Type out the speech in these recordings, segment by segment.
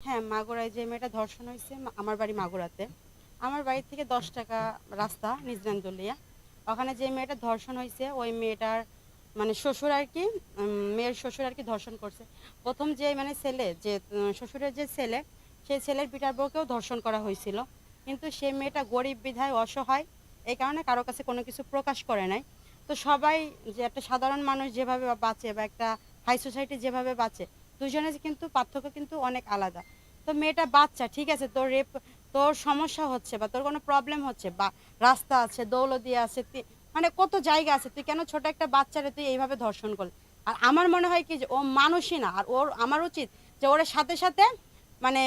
হ্যাঁ, মাগুরায় যে মেয়েটা ধর্ষণ হইছে, আমার বাড়ি মাগুরাতে। আমার বাড়ি থেকে ১০ টাকা রাস্তা নিজরান্দুলিয়া। ওখানে যে মেয়েটা ধর্ষণ হইছে, ওই মেয়েটার মানে শ্বশুর আরকি, মেয়ের শ্বশুর আরকি ধর্ষণ করছে। ১ম যে মানে ছেলে যে শ্বশুরের যে ছেলে, সেই ছেলের পিঠার বউকেও ধর্ষণ করা হইছিল। কিন্তু সে মেয়েটা গরিব বিধায় অসহায়, এই কারণে কারো কাছে কোনো কিছু প্রকাশ করে নাই। তো সবাই যে একটা সাধারণ মানুষ যেভাবে বাঁচে বা একটা হাই সোসাইটি যেভাবে বাঁচে, দুজনের কিন্তু পার্থক্য কিন্তু অনেক আলাদা। তো মেয়েটা বাচ্চা, ঠিক আছে, তোর সমস্যা হচ্ছে বা তোর কোনো প্রবলেম হচ্ছে বা রাস্তা আছে, দৌলতদিয়া আছে, মানে কত জায়গা আছে, তুই কেন ছোট একটা বাচ্চারে তুই এইভাবে ধর্ষণ করলি? আর আমার মনে হয় কি যে ও মানুষই না, আর আমার উচিত যে ওর সাথে সাথে মানে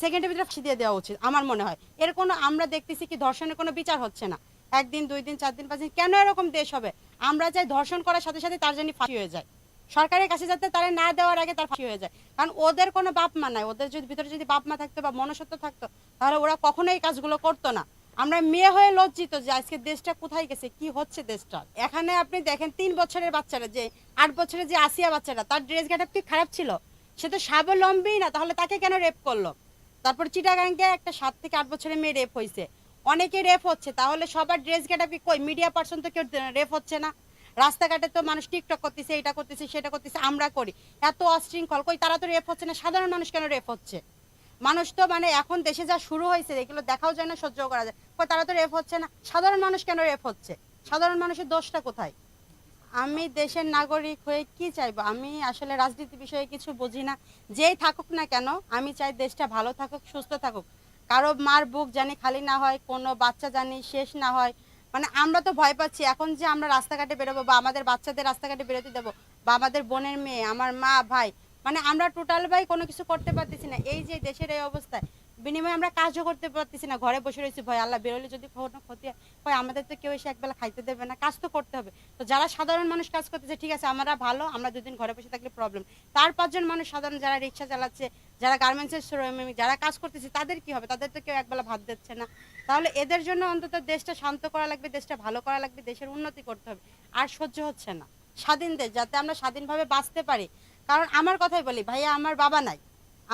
সেকেন্ডের ভিতরে ফাঁসি দিয়ে দেওয়া উচিত আমার মনে হয়। এর কোনো আমরা দেখতেছি কি ধর্ষণের কোনো বিচার হচ্ছে না। ১ দিন ২ দিন ৪ দিন ৫ দিন কেন এরকম দেশ হবে? আমরা চাই ধর্ষণ করার সাথে সাথে তার জানি ফাঁসি হয়ে যায়। সরকারের কাছে যাতে তারা না দেওয়ার আগে তার ফাঁসি হয়ে যায়। কারণ ওদের কোনো বাপ মা নাই। ওদের যদি ভিতরে যদি বাপ মা থাকতো বা মনুষ্যত্ব থাকতো, তাহলে ওরা কখনোই এই কাজগুলো করতো না। আমরা মেয়ে হয়ে লজ্জিত যে আজকে দেশটা কোথায় গেছে, কি হচ্ছে দেশটা। এখানে আপনি দেখেন ৩ বছরের বাচ্চারা, যে ৮ বছরের যে আসিয়া বাচ্চাটা, তার ড্রেস গেটআপ কি খারাপ ছিল? সে তো স্বাবলম্বী না, তাহলে তাকে কেন রেপ করলো? তারপর চিটাগাঙ্গে একটা ৭ থেকে ৮ বছরের মেয়ে রেপ হয়েছে। অনেকে রেপ হচ্ছে, তাহলে সবার ড্রেস গেটআপ কই? মিডিয়া পার্সন তো কেউ রেপ হচ্ছে না। রাস্তাঘাটে তো মানুষ টিকটক করতেছে, এটা করতেছে, সেটা করতেছে, আমরা করি। এত অশৃঙ্খল, কই তারা তো রেপ হচ্ছে না? সাধারণ মানুষ কেন রেপ হচ্ছে? মানুষ তো মানে এখন দেশে যা শুরু হয়েছে, এগুলো দেখাও যায় না, সহ্য করা যায়। কই তারা তো রেপ হচ্ছে না? সাধারণ মানুষ কেন রেপ হচ্ছে? সাধারণ মানুষের দোষটা কোথায়? আমি দেশের নাগরিক হয়ে কি চাইবো? আমি আসলে রাজনীতি বিষয়ে কিছু বুঝি না। যেই থাকুক না কেন, আমি চাই দেশটা ভালো থাকুক, সুস্থ থাকুক। কারো মার বুক জানি খালি না হয়, কোনো বাচ্চা জানি শেষ না হয়। মানে আমরা তো ভয় পাচ্ছি এখন যে আমরা রাস্তাঘাটে বেরোবো বা আমাদের বাচ্চাদের রাস্তাঘাটে বেরোতে দেবো বা আমাদের বোনের মেয়ে, আমার মা, ভাই, মানে আমরা টোটাল ভাই কোনো কিছু করতে পারতেছি না। এই যে দেশের এই অবস্থায়, বিনিময়ে আমরা কাজও করতে পারতেছি না, ঘরে বসে রয়েছি, ভয় আল্লাহ বেরোলে যদি কোনো ক্ষতি হয়, আমাদের তো কেউ এসে একবেলা খাইতে দেবে না, কাজ তো করতে হবে। তো যারা সাধারণ মানুষ কাজ করতেছে, ঠিক আছে, আমরা ভালো, আমরা ২ দিন ঘরে বসে থাকলে প্রবলেম। ৪-৫ জন মানুষ সাধারণ যারা রিক্সা চালাচ্ছে, যারা গার্মেন্টসের শ্রমিক, যারা কাজ করতেছে, তাদের কি হবে? তাদের তো কেউ একবেলা ভাত দিচ্ছে না। তাহলে এদের জন্য অন্তত দেশটা শান্ত করা লাগবে, দেশটা ভালো করা লাগবে, দেশের উন্নতি করতে হবে। আর সহ্য হচ্ছে না। স্বাধীন দেশ, যাতে আমরা স্বাধীনভাবে বাঁচতে পারি। কারণ আমার কথাই বলি, ভাইয়া আমার বাবা নাই।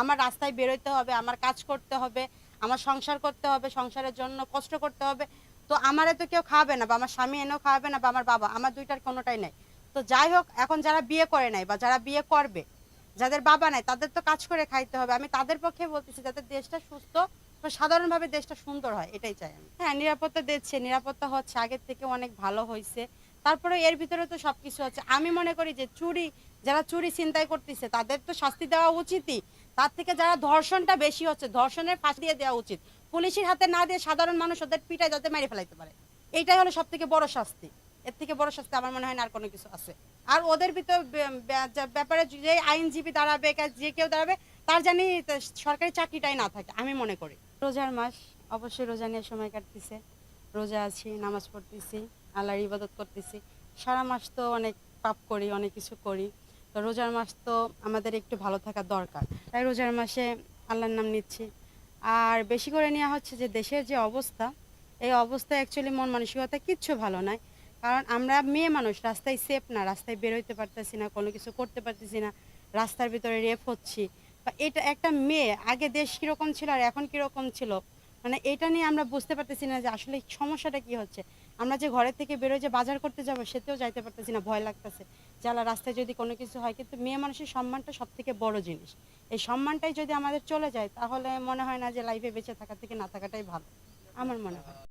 আমার রাস্তায় বেরোতে হবে, আমার কাজ করতে হবে, আমার সংসার করতে হবে, সংসারের জন্য কষ্ট করতে হবে। তো আমারে তো কেউ খাওয়াবে না, বা আমার স্বামী এনেও খাওয়াবে না, বা আমার বাবা, আমার দুইটার কোনোটাই নাই। তো যাই হোক, এখন যারা বিয়ে করে নাই বা যারা বিয়ে করবে, যাদের বাবা নাই, তাদের তো কাজ করে খাইতে হবে। আমি তাদের পক্ষে বলতেছি যাতে দেশটা সুস্থ বা সাধারণভাবে দেশটা সুন্দর হয়, এটাই চাই আমি। হ্যাঁ, নিরাপত্তা দিচ্ছে, নিরাপত্তা হচ্ছে, আগের থেকে অনেক ভালো হয়েছে। তারপরে এর ভিতরে তো সবকিছু আছে। আমি মনে করি যে যারা চুরি ছিনতাই করতেছে তাদের তো শাস্তি দেওয়া উচিতই। তার থেকে যারা ধর্ষণটা বেশি হচ্ছে, ধর্ষণের ফাঁসি দিয়ে দেওয়া উচিত। পুলিশের হাতে না দিয়ে সাধারণ মানুষ ওদের পিটায় যাতে মেরে ফেলাইতে পারে, এইটাই হলো সব থেকে বড় শাস্তি। এর থেকে বড় শাস্তি আমার মনে হয় না আর কোনো কিছু আছে। আর ওদের ভিতর ব্যাপারে যে আইনজীবী দাঁড়াবে, যে কেউ দাঁড়াবে, তার জানি সরকারি চাকরিটাই না থাকে, আমি মনে করি। রোজার মাস, অবশ্যই রোজা নিয়ে সময় কাটতেছে। রোজা আছি, নামাজ পড়তেছি, আল্লাহর ইবাদত করতেছি। সারা মাস তো অনেক পাপ করি, অনেক কিছু করি। তো রোজার মাস তো আমাদের একটু ভালো থাকা দরকার, তাই রোজার মাসে আল্লাহর নাম নিচ্ছি। আর বেশি করে নেওয়া হচ্ছে যে দেশের যে অবস্থা, এই অবস্থায় অ্যাকচুয়ালি মন মানসিকতা কিচ্ছু ভালো নয়। কারণ আমরা মেয়ে মানুষ, রাস্তায় সেফ না, রাস্তায় বেরোইতে পারতেছি না, কোনো কিছু করতে পারতেছি না, রাস্তার ভিতরে রেপ হচ্ছি। বা এটা একটা মেয়ে, আগে দেশ কীরকম ছিল আর এখন কীরকম ছিল, মানে এটা নিয়ে আমরা বুঝতে পারতেছি না যে আসলে সমস্যাটা কি হচ্ছে। আমরা যে ঘরের থেকে বেরোয় যে বাজার করতে যাবো, সেতেও যাইতে পারতেছি না, ভয় লাগতেছে জ্বালা, রাস্তায় যদি কোনো কিছু হয়। কিন্তু মেয়ে মানুষের সম্মানটা সব থেকে বড় জিনিস। এই সম্মানটাই যদি আমাদের চলে যায়, তাহলে মনে হয় না যে লাইফে বেঁচে থাকার থেকে না থাকাটাই ভালো, আমার মনে হয়।